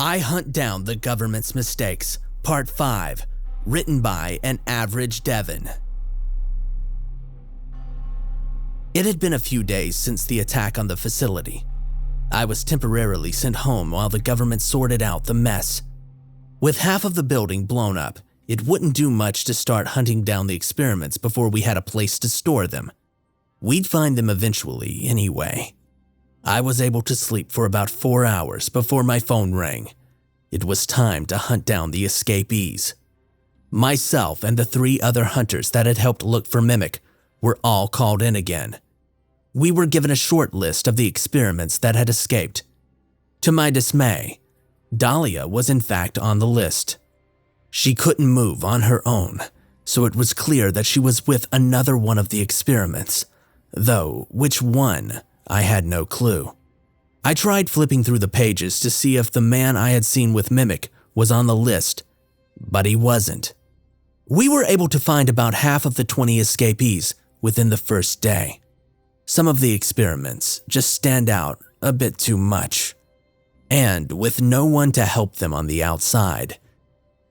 I Hunt Down the Government's Mistakes, Part 5, written by AnAverageDevin. It had been a few days since the attack on the facility. I was temporarily sent home while the government sorted out the mess. With half of the building blown up, it wouldn't do much to start hunting down the experiments before we had a place to store them. We'd find them eventually anyway. I was able to sleep for about 4 hours before my phone rang. It was time to hunt down the escapees. Myself and the 3 other hunters that had helped look for Mimic were all called in again. We were given a short list of the experiments that had escaped. To my dismay, Dahlia was in fact on the list. She couldn't move on her own, so it was clear that she was with another one of the experiments, though which one, I had no clue. I tried flipping through the pages to see if the man I had seen with Mimic was on the list, but he wasn't. We were able to find about half of the 20 escapees within the first day. Some of the experiments just stand out a bit too much. And with no one to help them on the outside,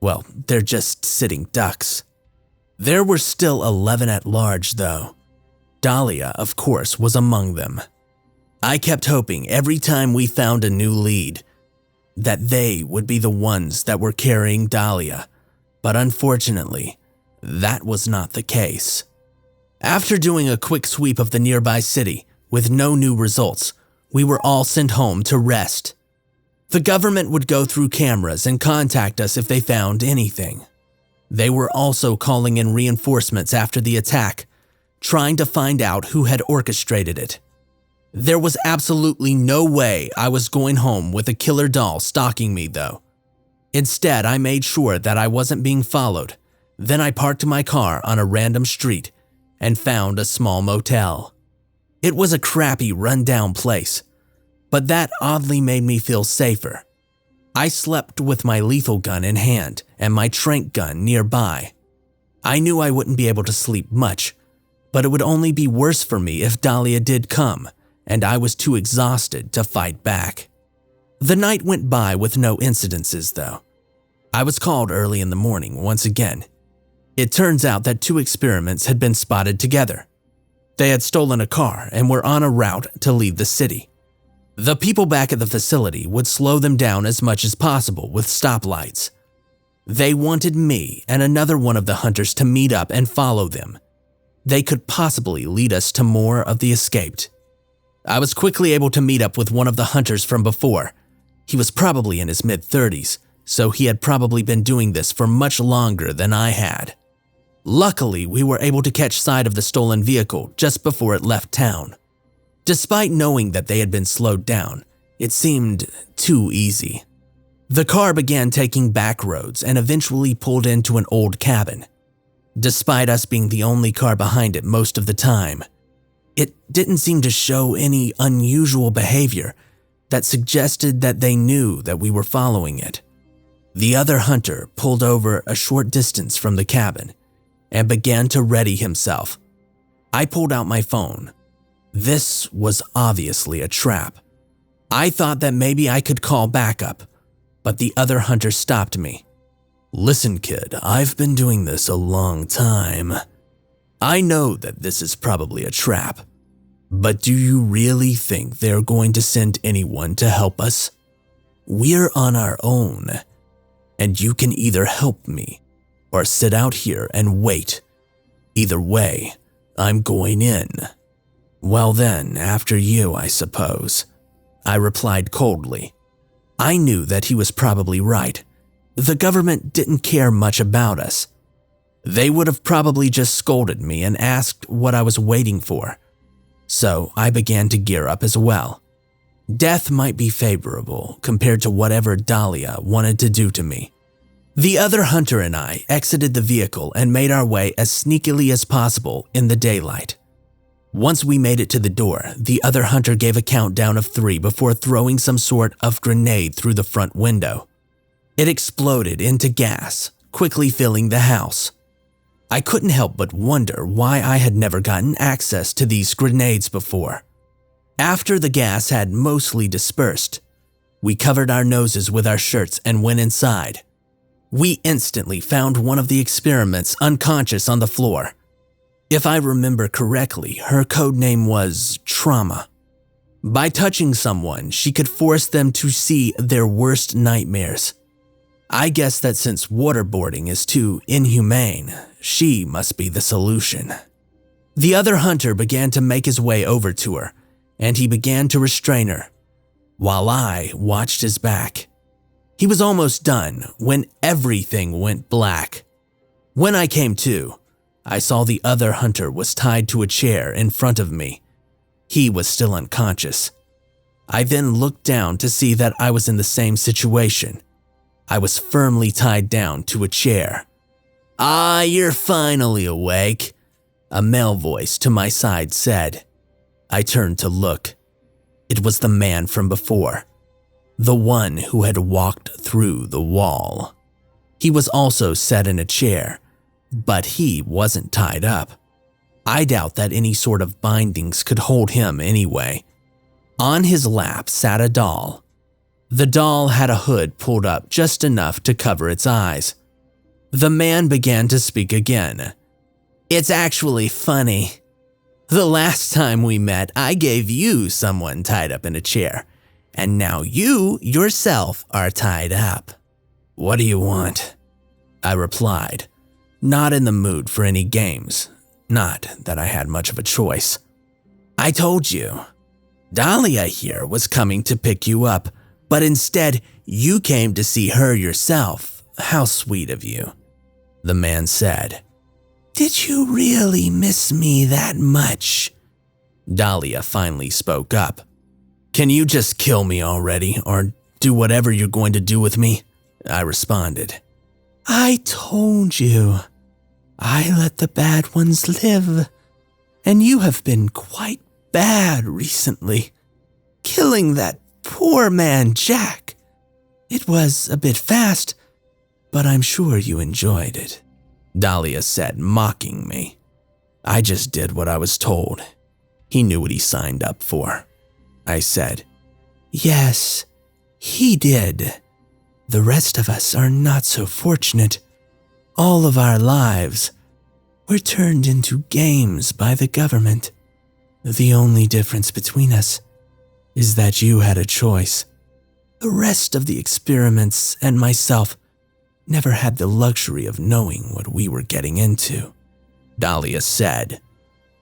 well, they're just sitting ducks. There were still 11 at large, though. Dahlia, of course, was among them. I kept hoping every time we found a new lead that they would be the ones that were carrying Dahlia, but unfortunately, that was not the case. After doing a quick sweep of the nearby city with no new results, we were all sent home to rest. The government would go through cameras and contact us if they found anything. They were also calling in reinforcements after the attack, trying to find out who had orchestrated it. There was absolutely no way I was going home with a killer doll stalking me, though. Instead, I made sure that I wasn't being followed. Then I parked my car on a random street and found a small motel. It was a crappy, run-down place, but that oddly made me feel safer. I slept with my lethal gun in hand and my tranq gun nearby. I knew I wouldn't be able to sleep much, but it would only be worse for me if Dahlia did come, and I was too exhausted to fight back. The night went by with no incidences, though. I was called early in the morning once again. It turns out that 2 experiments had been spotted together. They had stolen a car and were on a route to leave the city. The people back at the facility would slow them down as much as possible with stoplights. They wanted me and another one of the hunters to meet up and follow them. They could possibly lead us to more of the escaped. I was quickly able to meet up with one of the hunters from before. He was probably in his mid-30s, so he had probably been doing this for much longer than I had. Luckily, we were able to catch sight of the stolen vehicle just before it left town. Despite knowing that they had been slowed down, it seemed too easy. The car began taking back roads and eventually pulled into an old cabin. Despite us being the only car behind it most of the time, it didn't seem to show any unusual behavior that suggested that they knew that we were following it. The other hunter pulled over a short distance from the cabin and began to ready himself. I pulled out my phone. This was obviously a trap. I thought that maybe I could call backup, but the other hunter stopped me. "Listen, kid, I've been doing this a long time. I know that this is probably a trap, but do you really think they're going to send anyone to help us? We're on our own, and you can either help me or sit out here and wait. Either way, I'm going in." "Well then, after you, I suppose," I replied coldly. I knew that he was probably right. The government didn't care much about us. They would have probably just scolded me and asked what I was waiting for. So I began to gear up as well. Death might be favorable compared to whatever Dahlia wanted to do to me. The other hunter and I exited the vehicle and made our way as sneakily as possible in the daylight. Once we made it to the door, the other hunter gave a countdown of 3 before throwing some sort of grenade through the front window. It exploded into gas, quickly filling the house. I couldn't help but wonder why I had never gotten access to these grenades before. After the gas had mostly dispersed, We covered our noses with our shirts and went inside. We instantly found one of the experiments unconscious on the floor. If I remember correctly, her code name was Trauma. By touching someone, she could force them to see their worst nightmares. I guess that since waterboarding is too inhumane, she must be the solution. The other hunter began to make his way over to her, and he began to restrain her, while I watched his back. He was almost done when everything went black. When I came to, I saw the other hunter was tied to a chair in front of me. He was still unconscious. I then looked down to see that I was in the same situation. I was firmly tied down to a chair. "Ah, you're finally awake," a male voice to my side said. I turned to look. It was the man from before, the one who had walked through the wall. He was also set in a chair, but he wasn't tied up. I doubt that any sort of bindings could hold him anyway. On his lap sat a doll. The doll had a hood pulled up just enough to cover its eyes. The man began to speak again. "It's actually funny. The last time we met, I gave you someone tied up in a chair, and now you yourself are tied up. What do you want?" I replied, not in the mood for any games, not that I had much of a choice. "I told you. Dahlia here was coming to pick you up, but instead you came to see her yourself. How sweet of you," the man said. "Did you really miss me that much?" Dahlia finally spoke up. "Can you just kill me already, or do whatever you're going to do with me?" I responded. "I told you. I let the bad ones live, and you have been quite bad recently. Killing that poor man Jack. It was a bit fast, but I'm sure you enjoyed it," Dahlia said, mocking me. I just did what I was told. He knew what he signed up for. I said, "Yes, he did. The rest of us are not so fortunate. All of our lives were turned into games by the government. The only difference between us is that you had a choice. The rest of the experiments and myself never had the luxury of knowing what we were getting into," Dahlia said.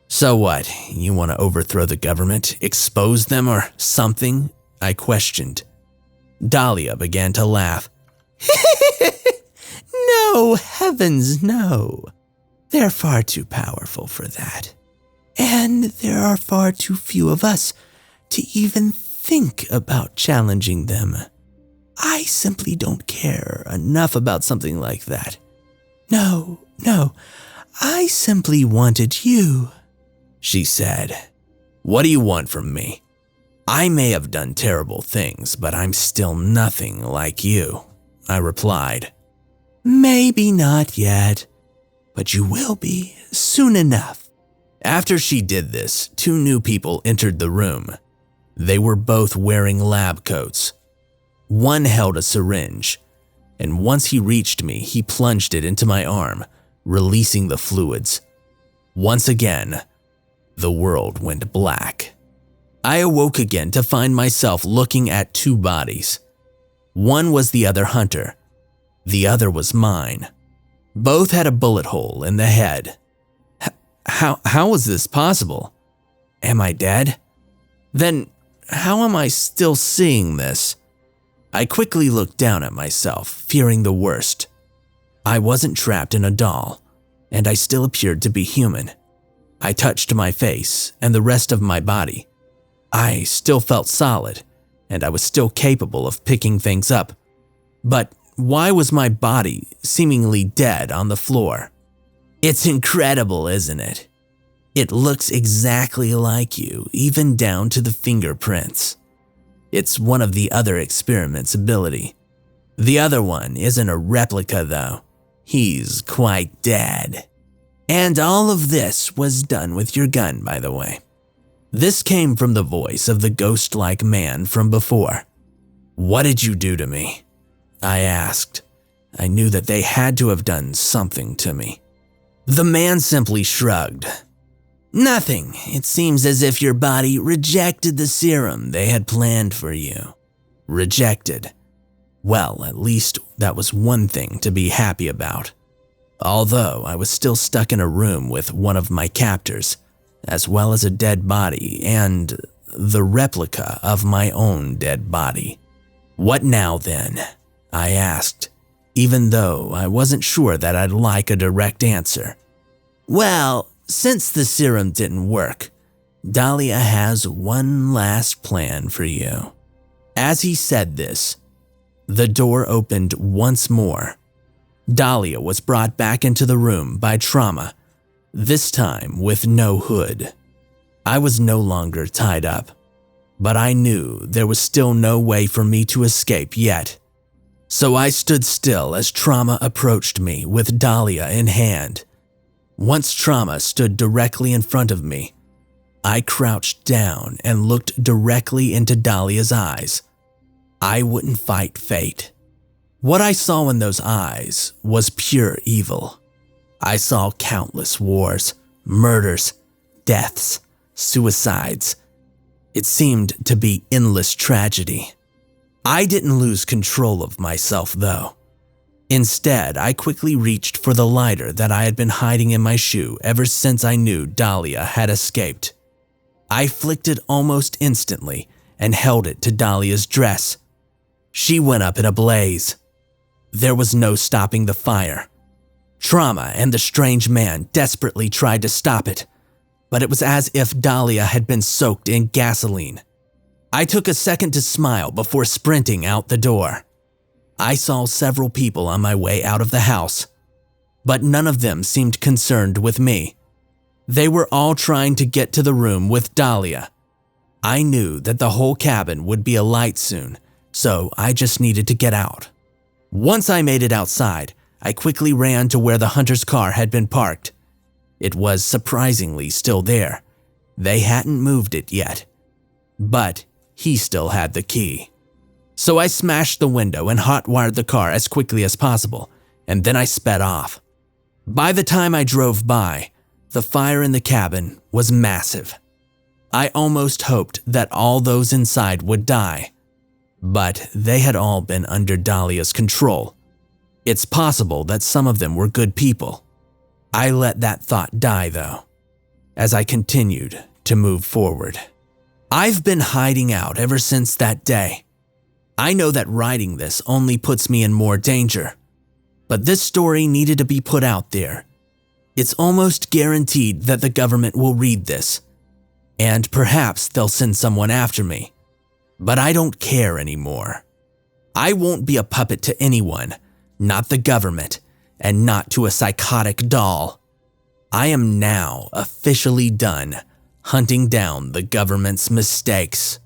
"So what, you want to overthrow the government, expose them or something?" I questioned. Dahlia began to laugh. "No, heavens no. They're far too powerful for that. And there are far too few of us to even think about challenging them. I simply don't care enough about something like that. No, I simply wanted you," she said. "What do you want from me? I may have done terrible things, but I'm still nothing like you," I replied. "Maybe not yet, but you will be soon enough." After she did this, 2 new people entered the room. They were both wearing lab coats. One held a syringe, and once he reached me, he plunged it into my arm, releasing the fluids. Once again, the world went black. I awoke again to find myself looking at 2 bodies. One was the other hunter. The other was mine. Both had a bullet hole in the head. How was this possible? Am I dead? Then how am I still seeing this? I quickly looked down at myself, fearing the worst. I wasn't trapped in a doll, and I still appeared to be human. I touched my face and the rest of my body. I still felt solid, and I was still capable of picking things up. But why was my body seemingly dead on the floor? It's incredible, isn't it? It looks exactly like you, even down to the fingerprints. It's one of the other experiment's ability. The other one isn't a replica though. He's quite dead. And all of this was done with your gun, by the way. This came from the voice of the ghost-like man from before. "What did you do to me?" I asked. I knew that they had to have done something to me. The man simply shrugged. "Nothing. It seems as if your body rejected the serum they had planned for you." Rejected. Well, at least that was one thing to be happy about. Although I was still stuck in a room with one of my captors, as well as a dead body and the replica of my own dead body. "What now then?" I asked, even though I wasn't sure that I'd like a direct answer. "Well, since the serum didn't work, Dahlia has one last plan for you." As he said this, the door opened once more. Dahlia was brought back into the room by Trauma, this time with no hood. I was no longer tied up, but I knew there was still no way for me to escape yet. So I stood still as Trauma approached me with Dahlia in hand. Once Trauma stood directly in front of me, I crouched down and looked directly into Dahlia's eyes. I wouldn't fight fate. What I saw in those eyes was pure evil. I saw countless wars, murders, deaths, suicides. It seemed to be endless tragedy. I didn't lose control of myself, though. Instead, I quickly reached for the lighter that I had been hiding in my shoe ever since I knew Dahlia had escaped. I flicked it almost instantly and held it to Dahlia's dress. She went up in a blaze. There was no stopping the fire. Trauma and the strange man desperately tried to stop it, but it was as if Dahlia had been soaked in gasoline. I took a second to smile before sprinting out the door. I saw several people on my way out of the house, but none of them seemed concerned with me. They were all trying to get to the room with Dahlia. I knew that the whole cabin would be alight soon, so I just needed to get out. Once I made it outside, I quickly ran to where the hunter's car had been parked. It was surprisingly still there. They hadn't moved it yet, but he still had the key. So I smashed the window and hot-wired the car as quickly as possible, and then I sped off. By the time I drove by, the fire in the cabin was massive. I almost hoped that all those inside would die, but they had all been under Dahlia's control. It's possible that some of them were good people. I let that thought die, though, as I continued to move forward. I've been hiding out ever since that day. I know that writing this only puts me in more danger, but this story needed to be put out there. It's almost guaranteed that the government will read this, and perhaps they'll send someone after me. But I don't care anymore. I won't be a puppet to anyone, not the government, and not to a psychotic doll. I am now officially done hunting down the government's mistakes.